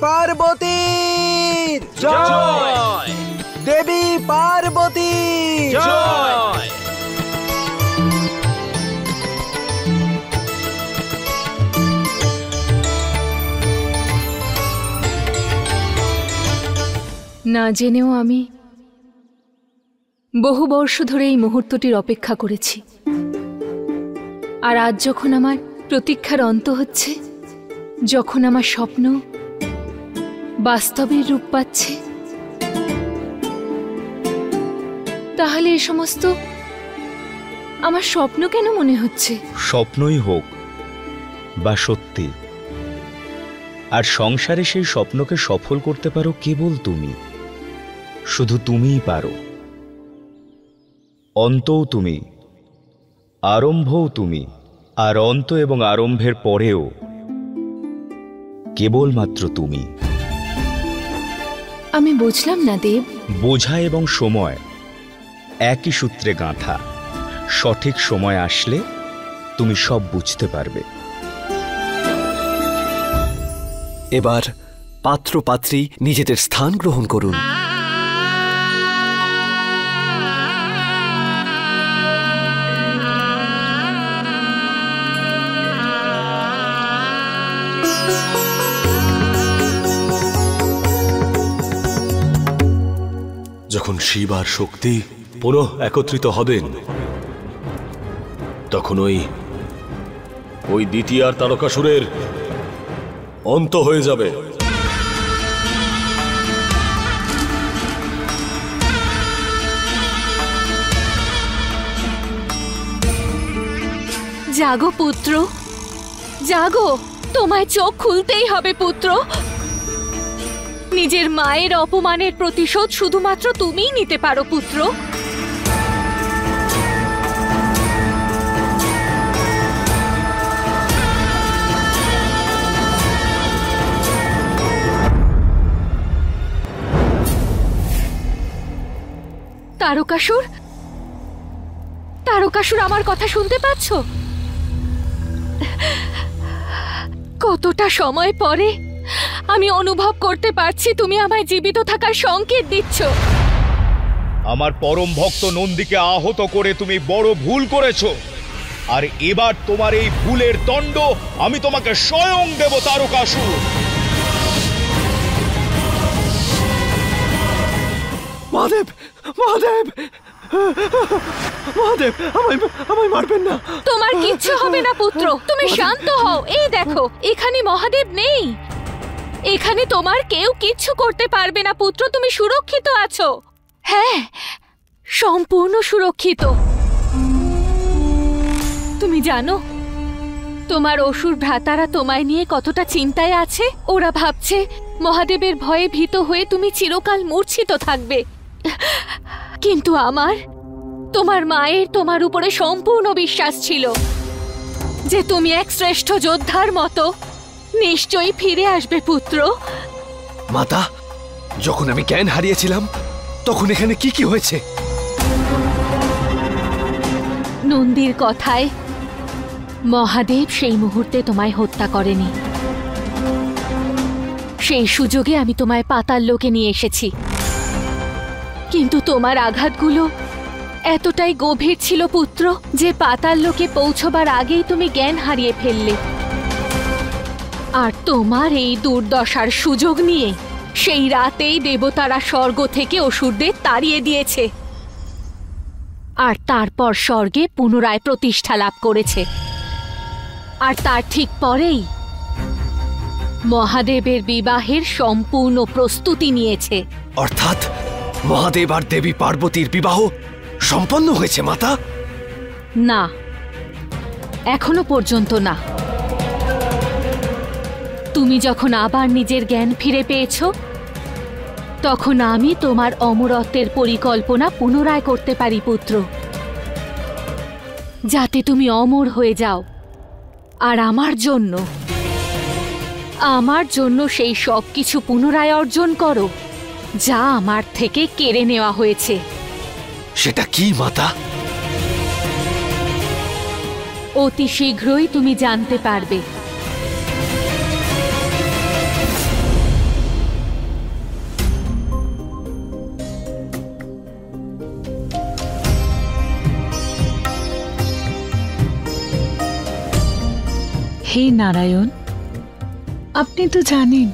পার্বতীর জয়! দেবী পার্বতীর জয়! না জেনেও আমি বহু বর্ষ ধরে এই মুহূর্তটির অপেক্ষা করেছি। আর আজ যখন আমার প্রতীক্ষার অন্ত হচ্ছে, যখন আমার স্বপ্ন বাস্তবের রূপ পাচ্ছে, তাহলে এ সমস্ত আমার স্বপ্ন কেন মনে হচ্ছে? স্বপ্নই হোক বা সত্যি, আর সংসারে সেই স্বপ্নকে সফল করতে পারো কেবল তুমি। শুধু তুমিই পারো। অন্তও তুমি, আরম্ভও তুমি, আর অন্ত এবং আরম্ভের পরেও কেবলমাত্র তুমি। আমি বুঝলাম না দেব। বোঝা এবং সময় একই সূত্রে গাঁথা। সঠিক সময় আসলে তুমি সব বুঝতে পারবে। এবার পাত্র পাত্রী নিজেদের স্থান গ্রহণ করুন। যখন শিব আর শক্তি পুনঃ একত্রিত হবেন, তখন ওই দ্বিতীয় আর তারকাসুরের অন্ত হয়ে যাবে। জাগো পুত্র, জাগো। তোমায় চোখ খুলতেই হবে পুত্র। নিজের মায়ের অপমানের প্রতিশোধ শুধুমাত্র তুমিই নিতে পারো পুত্র। তারকাসুর, তারকাসুর, আমার কথা শুনতে পাচ্ছ? কতটা সময় পরে আমি অনুভব করতে পারছি তুমি আমায় জীবিত থাকার সংকেত দিচ্ছ। আমার পরম ভক্ত নন্দীকে আহত করে তুমি বড় ভুল করেছো, আর এবার তোমার এই ভুলের দণ্ড আমি তোমাকে স্বয়ং দেব তারকাসুর। মহাদেব, মহাদেব, মহাদেব, আমায় মারবেন না। তোমার কিচ্ছু হবে না পুত্র, তুমি শান্ত হও। এই দেখো, এখানে মহাদেব নেই। এখানে তোমার কেউ কিচ্ছু করতে পারবে না পুত্র, তুমি সুরক্ষিত আছো। হ্যাঁ, সম্পূর্ণ সুরক্ষিত। তুমি জানো তোমার অসুর ভ্রাতারা তোমায় নিয়ে কতটা চিন্তায় আছে? ওরা ভাবছে মহাদেবের ভয়ে ভীত হয়ে তুমি চিরকাল মূর্ছিত থাকবে। কিন্তু তোমার মায়ের তোমার উপরে সম্পূর্ণ বিশ্বাস ছিল যে তুমি এক শ্রেষ্ঠ যোদ্ধার মতো নিশ্চয়ই ফিরে আসবে পুত্র। মাতা, যখন আমি জ্ঞান হারিয়েছিলাম তখন এখানে কি কি হয়েছে? নন্দীর কথায় মহাদেব সেই মুহূর্তে তোমায় হত্যা করেনি। সেই সুযোগে আমি তোমায় পাতাল লোকে নিয়ে এসেছি, কিন্তু তোমার আঘাতগুলো এতটাই গভীর ছিল পুত্র যে পাতাল লোকে পৌঁছবার আগেই তুমি জ্ঞান হারিয়ে ফেললে। আর তোমার এই দুর্দশার সুযোগ নিয়ে সেই রাতেই দেবতারা স্বর্গ থেকে অসুরদের তাড়িয়ে দিয়েছে, আর তারপর স্বর্গে পুনরায় প্রতিষ্ঠা লাভ করেছে। আর তার ঠিক পরেই মহাদেবের বিবাহের সম্পূর্ণ প্রস্তুতি নিয়েছে। অর্থাৎ মহাদেব আর দেবী পার্বতীর বিবাহ সম্পন্ন হয়েছে মাতা? না, এখনো পর্যন্ত না। তুমি যখন আবার নিজের জ্ঞান ফিরে পেয়েছ, তখন আমি তোমার অমরত্বের পরিকল্পনা পুনরায় করতে পারি পুত্র, যাতে তুমি অমর হয়ে যাও আর আমার জন্য সেই সব কিছু পুনরায় অর্জন করো যা আমার থেকে কেড়ে নেওয়া হয়েছে। সেটা কি মাতা? অতি শীঘ্রই তুমি জানতে পারবে। হে নারায়ণ, আপনি তো জানেন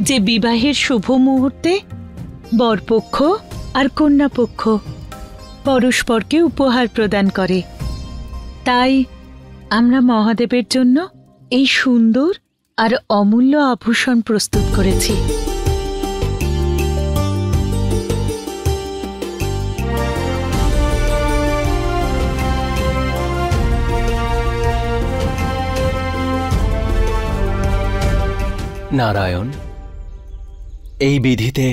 যে বিবাহের শুভ মুহূর্তে বরপক্ষ আর কন্যাপক্ষ পরস্পরকে উপহার প্রদান করে। তাই আমরা মহাদেবের জন্য এই সুন্দর আর অমূল্য আভূষণ প্রস্তুত করেছি। নারায়ণ, এই বিধিতে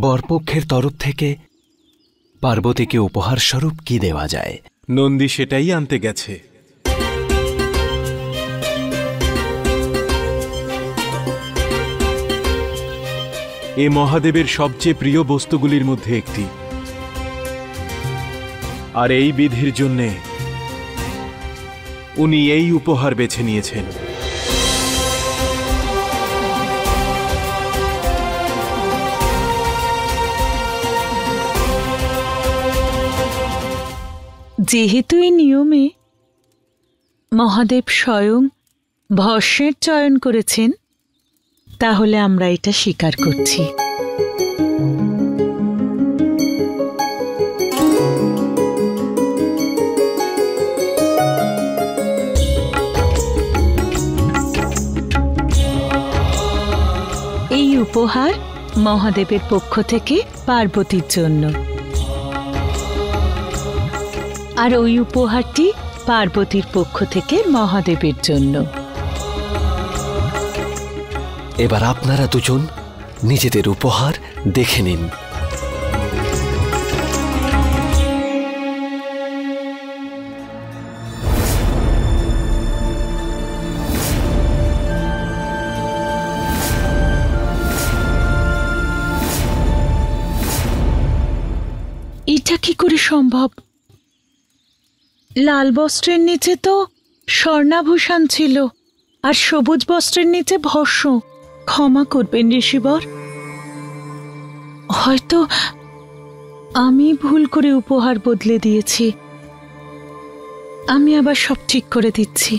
বরপক্ষের তরফ থেকে পার্বতীকে উপহার স্বরূপ কি দেওয়া যায়? নন্দী সেটাই আনতে গেছে। এ মহাদেবের সবচেয়ে প্রিয় বস্তুগুলির মধ্যে একটি, আর এই বিধির জন্যে উনি এই উপহার বেছে নিয়েছেন। যেহেতু এই নিয়মে মহাদেব স্বয়ং ভস্মের চয়ন করেছেন, তাহলে আমরা এটা স্বীকার করছি। এই উপহার মহাদেবের পক্ষ থেকে পার্বতীর জন্য, আর ওই উপহারটি পার্বতীর পক্ষ থেকে মহাদেবের জন্য। এবার আপনারা দুজন নিজেদের উপহার দেখে নিন। এটা কি করে সম্ভব? লাল বস্ত্রের নিচে তো স্বর্ণাভূষণ ছিল, আর সবুজ বস্ত্রের নিচে ভস্ম। ক্ষমা করবেন ঋষিবর, হয়তো আমি ভুল করে উপহার বদলে দিয়েছি। আমি আবার সব ঠিক করে দিচ্ছি।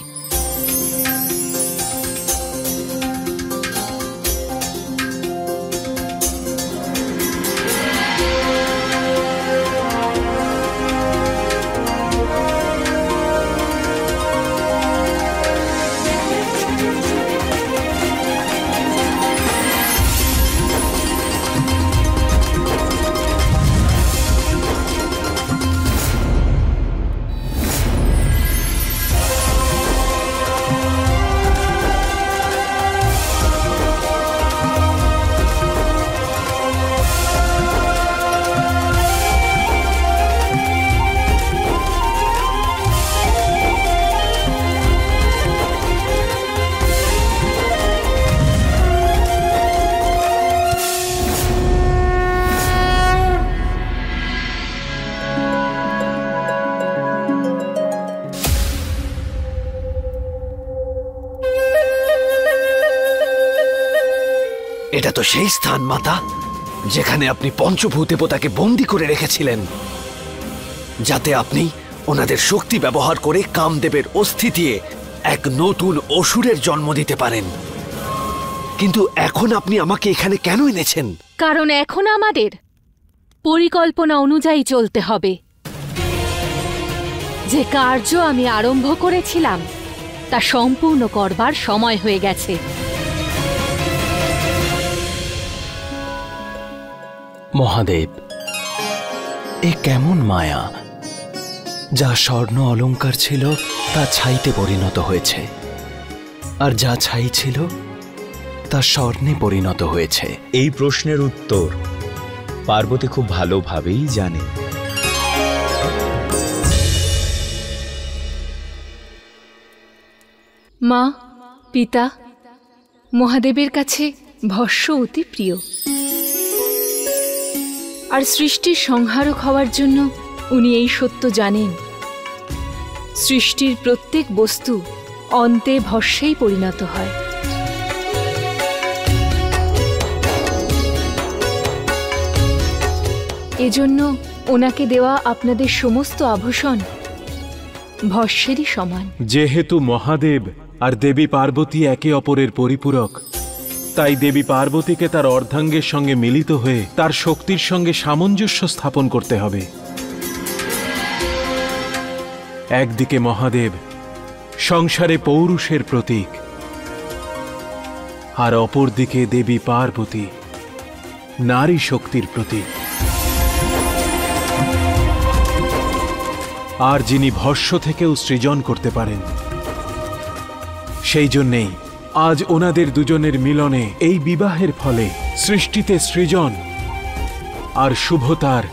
এটা তো সেই স্থান মাতা, যেখানে আপনি পঞ্চভূত দেবতাকে বন্দী করে রেখেছিলেন, যাতে আপনি ওনাদের শক্তি ব্যবহার করে কামদেবের অস্থি দিয়ে এক নতুন অসুরের জন্ম দিতে পারেন। কিন্তু এখন আপনি আমাকে এখানে কেন এনেছেন? কারণ এখন আমাদের পরিকল্পনা অনুযায়ী চলতে হবে। যে কার্য আমি আরম্ভ করেছিলাম তা সম্পূর্ণ করবার সময় হয়ে গেছে। মহাদেব, এ কেমন মায়া! যা স্বর্ণ অলংকার ছিল তা ছাইতে পরিণত হয়েছে, আর যা ছাই ছিল তা স্বর্ণে পরিণত হয়েছে। এই প্রশ্নের উত্তর পার্বতী খুব ভালোভাবেই জানে। মা, পিতা, মহাদেবের কাছে ভস্ম অতি প্রিয়, আর সৃষ্টির সংহারক হওয়ার জন্য উনি এই সত্য জানেন। সৃষ্টির প্রত্যেক বস্তু অন্তে ভস্মেই পরিণত হয়। এজন্য ওনাকে দেওয়া আপনাদের সমস্ত আভূষণ ভস্মেরই সমান। যেহেতু মহাদেব আর দেবী পার্বতী একে অপরের পরিপূরক। তাই দেবী পার্বতীকে তার অর্ধাঙ্গের সঙ্গে মিলিত হয়ে তার শক্তির সঙ্গে সামঞ্জস্য স্থাপন করতে হবে। একদিকে মহাদেব সংসারে পৌরুষের প্রতীক, আর অপরদিকে দেবী পার্বতী নারী শক্তির প্রতীক। আর যিনি ভস্ম থেকেও সৃজন করতে পারেন। সেই জন্যেই আজ ওনাদের দুজনের মিলনে, এই বিবাহের ফলে সৃষ্টিতে সৃজন আর শুভতার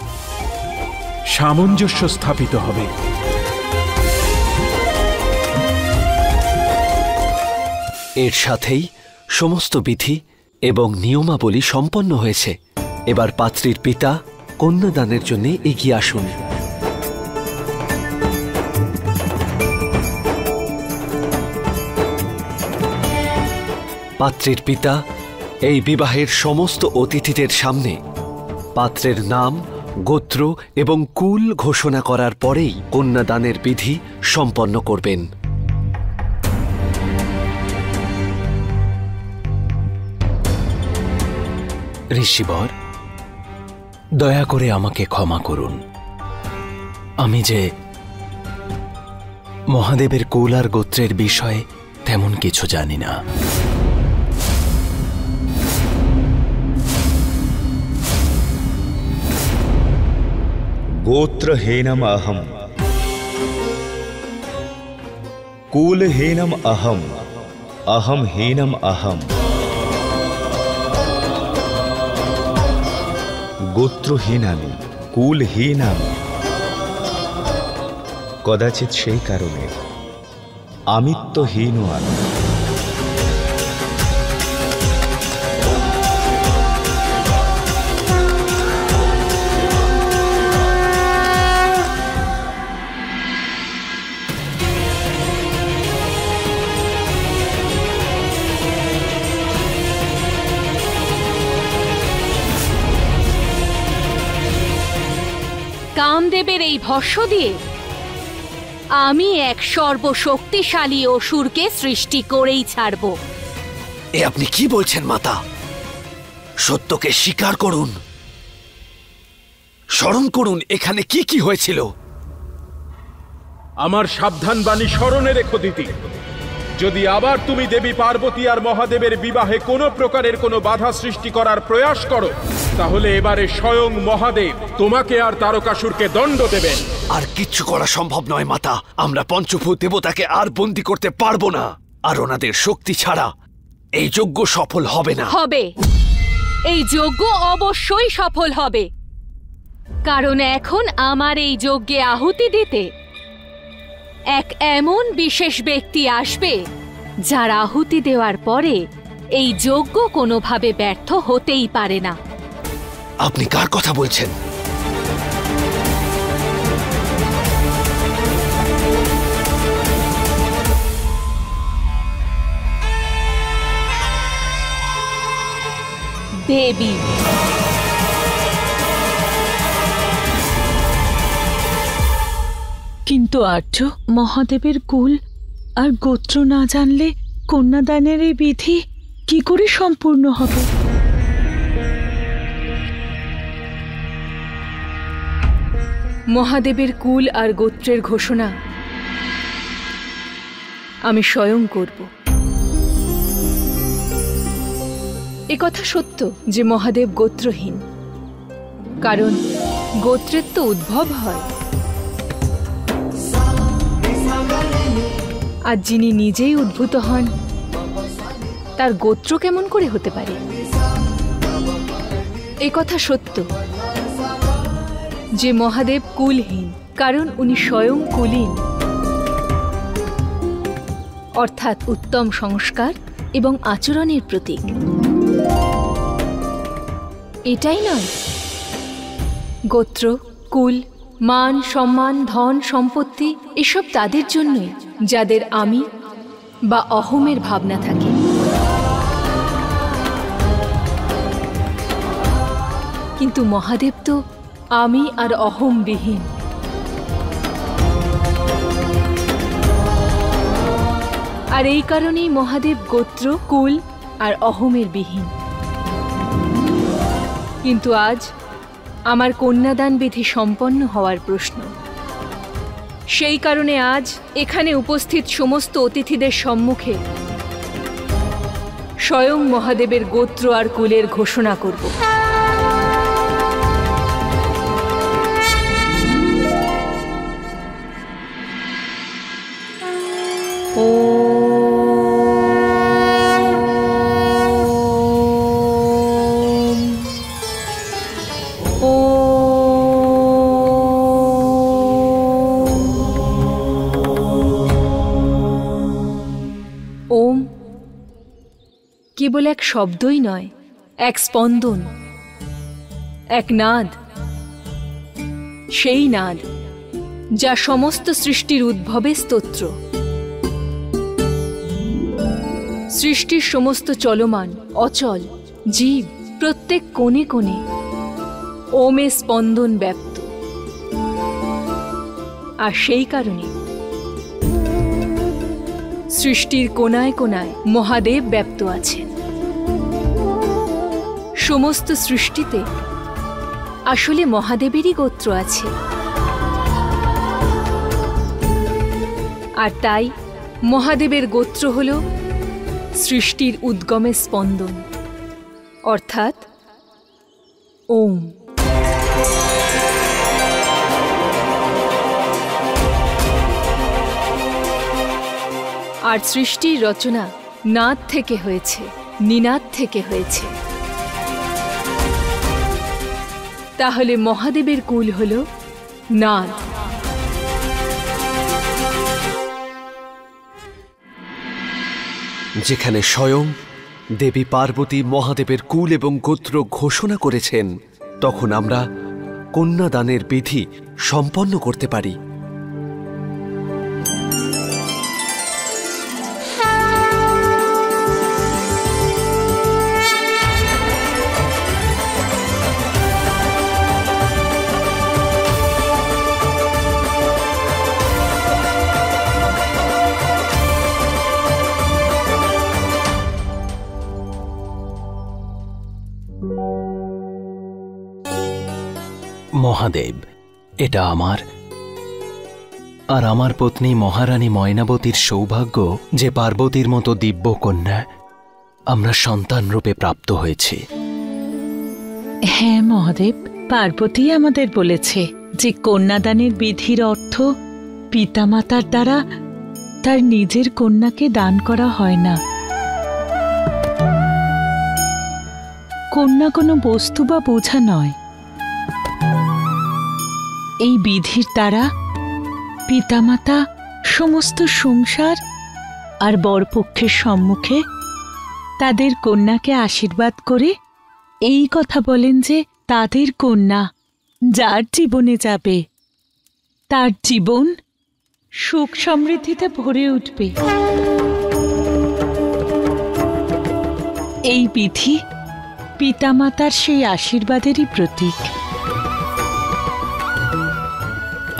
সামঞ্জস্য স্থাপিত হবে। এর সাথেই সমস্ত বিধি এবং নিয়মাবলী সম্পন্ন হয়েছে। এবার পাত্রীর পিতা কন্যাদানের জন্য এগিয়ে আসুন। পাত্রীর পিতা এই বিবাহের সমস্ত অতিথিদের সামনে পাত্রের নাম, গোত্র এবং কুল ঘোষণা করার পরেই কন্যাদানের বিধি সম্পন্ন করবেন। ঋষিবর, দয়া করে আমাকে ক্ষমা করুন। আমি যে মহাদেবের কুল আর গোত্রের বিষয়ে তেমন কিছু জানি না। गोत्रहीनम अहम, कुलहीनम अहम, अहमहीनम अहम। গোত্রহীনামি, কুলহীনামি। কদাচিৎ সেই কারণে আমিত্বহীন আমি। কামদেবের এই ভস্ম দিয়ে আমি এক সর্বশক্তিশালী অসুরকে সৃষ্টি করেই ছাড়ব। এ আপনি কি বলছেন মাতা? সত্যকে স্বীকার করুন, স্মরণ করুন এখানে কি কি হয়েছিল। আমার সাবধান বাণী স্মরণে রেখো দিতি। যদি আবার তুমি দেবী পার্বতী আর মহাদেবের বিবাহে কোনো প্রকারের কোনো বাধা সৃষ্টি করার প্রয়াস করো, তাহলে এবারে স্বয়ং মহাদেব তোমাকে আর তারকাসুরকে দণ্ড দেবেন। আর কিচ্ছু করা সম্ভব নয় মাতা। আমরা পঞ্চভূত দেবতাকে আর বন্দী করতে পারবো না। আর ওনাদের শক্তি ছাড়া এই যজ্ঞ সফল হবে না। হবে, এই যজ্ঞ অবশ্যই সফল হবে। কারণ এখন আমার এই যজ্ঞে আহুতি দিতে এক এমন বিশেষ ব্যক্তি আসবে যার আহুতি দেওয়ার পরে এই যজ্ঞ কোনোভাবে ব্যর্থ হতেই পারে না। আপনি কার কথা বলছেন? দেবী। কিন্তু আর্য, মহাদেবের কুল আর গোত্র না জানলে কন্যাদানের এই বিধি কি করে সম্পূর্ণ হবে? মহাদেবের কুল আর গোত্রের ঘোষণা আমি স্বয়ং করব। একথা সত্য যে মহাদেব গোত্রহীন, কারণ গোত্রের তো উদ্ভব হয়। আর যিনি নিজেই উদ্ভূত হন তার গোত্র কেমন করে হতে পারে? একথা সত্য যে মহাদেব কুলহীন, কারণ উনি স্বয়ং কুলীন, অর্থাৎ উত্তম সংস্কার এবং আচরণের প্রতীক। এটাই নয়, গোত্র, কুল, মান, সম্মান, ধন, সম্পত্তি এসব তাদের জন্যই যাদের আমি বা অহমের ভাবনা থাকে। কিন্তু মহাদেব তো আমি আর আর এই কারণেই মহাদেব গোত্র, কুল আর অহমের বিহীন। কিন্তু আজ আমার কন্যাদান বিধি সম্পন্ন হওয়ার প্রশ্ন। সেই কারণে আজ এখানে উপস্থিত সমস্ত অতিথিদের সম্মুখে স্বয়ং মহাদেবের গোত্র আর কুলের ঘোষণা করব। ওম কেবল এক শব্দই নয়, এক স্পন্দন, এক নাদ, সেই নাদ যা সমস্ত সৃষ্টির উদ্ভবে স্তোত্র। সৃষ্টির সমস্ত চলমান, অচল জীব প্রত্যেক কোণে কোণে ওমে স্পন্দন ব্যাপ্ত। আর সেই কারণে সৃষ্টির কোণায় কোণায় মহাদেব ব্যাপ্ত আছেন। সমস্ত সৃষ্টিতে আসলে মহাদেবেরই গোত্র আছে। আর তাই মহাদেবের গোত্র হল সৃষ্টির উদ্গমে স্পন্দন, অর্থাৎ ওম। আর সৃষ্টির রচনা নাদ থেকে হয়েছে, নিনাদ থেকে হয়েছে। তাহলে মহাদেবের কুল হল নাদ। যেখানে স্বয়ং দেবী পার্বতী মহাদেবের কুল এবং গোত্র ঘোষণা করেছেন, তখন আমরা কন্যাদানের বিধি সম্পন্ন করতে পারি। মহাদেব, এটা আমার আর আমার পত্নী মহারানী ময়নাবতীর সৌভাগ্য যে পার্বতীর মতো দিব্য কন্যা আমরা সন্তান রূপে প্রাপ্ত হয়েছি। হ্যাঁ মহাদেব, পার্বতী আমাদের বলেছে যে কন্যাদানের বিধির অর্থ পিতামাতার দ্বারা তার নিজের কন্যাকে দান করা হয় না। কন্যা কোনো বস্তু বা বোঝা নয়। এই বিধির দ্বারা পিতামাতা সমস্ত সংসার আর বরপক্ষের সম্মুখে তাদের কন্যাকে আশীর্বাদ করে এই কথা বলেন যে তাদের কন্যা যার জীবনে যাবে তার জীবন সুখ সমৃদ্ধিতে ভরে উঠবে। এই বিধি পিতামাতার সেই আশীর্বাদেরই প্রতীক।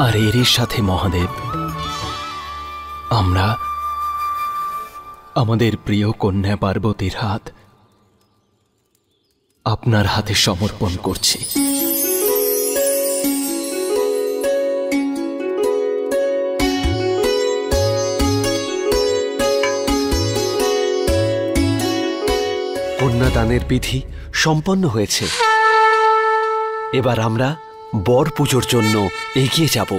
আর এরই সাথে মহাদেব, আমরা আমাদের প্রিয় কন্যা পার্বতীর হাত আপনার হাতে সমর্পণ করছি। কন্যাদানের বিধি সম্পন্ন হয়েছে। এবার আমরা বর পুজোর জন্য এগিয়ে যাব।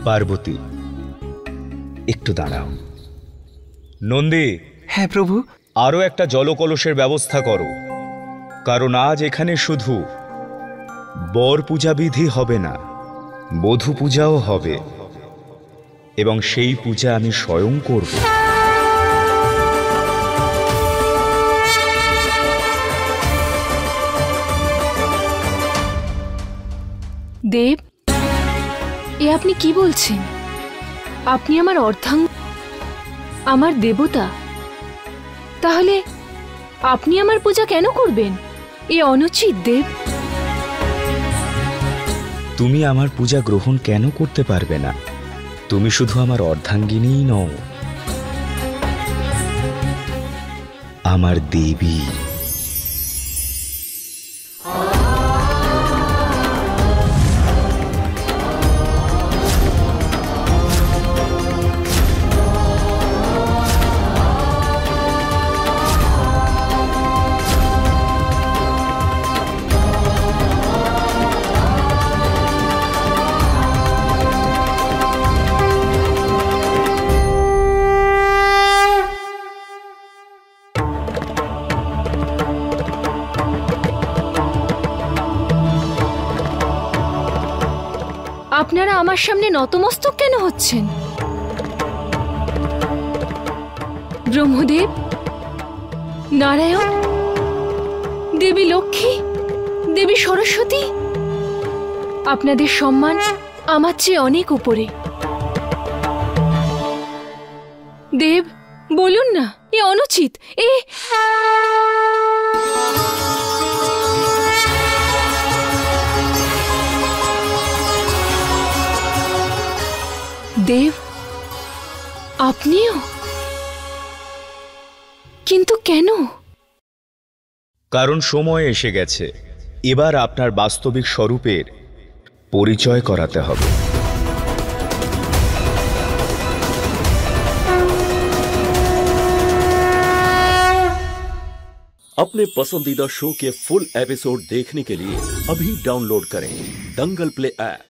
পার্বতী, একটু দাঁড়াও। নন্দী। হ্যাঁ প্রভু। আরও একটা জলকলসের ব্যবস্থা করো, কারণ আজ এখানে শুধু বর পূজা বিধি হবে না, বধূ পূজাও হবে, এবং সেই পূজা আমি স্বয়ং করব। দেব, এ আপনি কি বলছেন? আপনি আমার অর্ধাঙ্গ, আমার দেবতা। তাহলে আপনি আমার পূজা কেন করবেন? এ অনুচিত দেব। তুমি আমার পূজা গ্রহণ কেন করতে পারবে না? তুমি শুধু আমার অর্ধাঙ্গিনীই নও, আমার দেবী। আপনারা আমার সামনে নতমস্তক কেন হচ্ছেন? ব্রহ্মদেব, নারায়ণ, দেবী লক্ষ্মী, দেবী সরস্বতী, আপনাদের সম্মান আমার চেয়ে অনেক উপরে। দেব, বলুন না, এ অনুচিত। দেব, আপনিও? কিন্তু কেন? কারণ সময় এসে গেছে, এবার আপনার বাস্তবিক স্বরূপের পরিচয় করাতে হবে। अपने पसंदीदा शो के फुल एपिसोड देखने के लिए अभी डाउनलोड करें दंगल प्ले ऐप।